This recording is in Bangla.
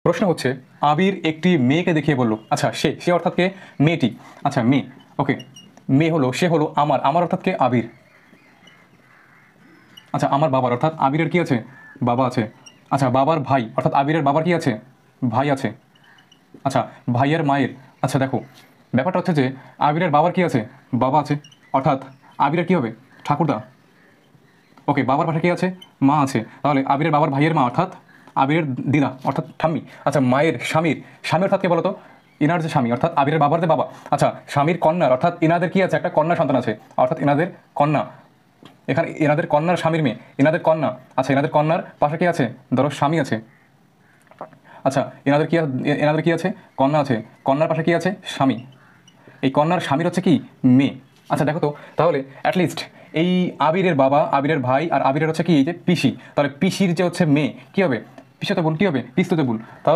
প্রশ্ন হচ্ছে আবির একটি মেয়েকে দেখিয়ে বলল, আচ্ছা সে সে অর্থাৎ কে? মেয়েটি। আচ্ছা মেয়ে, ওকে। মেয়ে হলো, সে হলো আমার, আমার অর্থাৎ কে? আবির। আচ্ছা আমার বাবার অর্থাৎ আবিরের কি আছে? বাবা আছে। আচ্ছা বাবার ভাই অর্থাৎ আবিরের বাবার কি আছে? ভাই আছে। আচ্ছা ভাইয়ের মায়ের, আচ্ছা দেখো ব্যাপারটা হচ্ছে যে আবিরের বাবার কি আছে? বাবা আছে। অর্থাৎ আবিরের কি হবে? ঠাকুরদা। ওকে, বাবার পাশে কি আছে? মা আছে। তাহলে আবিরের বাবার ভাইয়ের মা অর্থাৎ আবিরের দিদা অর্থাৎ ঠাম্মি। আচ্ছা মায়ের স্বামীর, স্বামী অর্থাৎ কে বলতো? ইনার যে স্বামী অর্থাৎ আবিরের বাবার যে বাবা। আচ্ছা স্বামীর কন্যার অর্থাৎ ইনাদের কি আছে? একটা কন্যা সন্তান আছে অর্থাৎ ইনাদের কন্যা। এখানে এনাদের কন্যার স্বামীর মেয়ে, এনাদের কন্যা। আচ্ছা এনাদের কন্যার পাশে কি আছে? ধরো স্বামী আছে। আচ্ছা এনাদের কি আছে? কন্যা আছে। কন্যার পাশে কি আছে? স্বামী। এই কন্যার স্বামীর হচ্ছে কি? মেয়ে। আচ্ছা দেখো তো, তাহলে অ্যাটলিস্ট এই আবিরের বাবা, আবিরের ভাই আর আবিরের হচ্ছে কি? এই যে পিসি, তাহলে পিসির যে হচ্ছে মেয়ে কি হবে? পিসিতে বোন কি হবে? পিস্তুতে বোন। তাহলে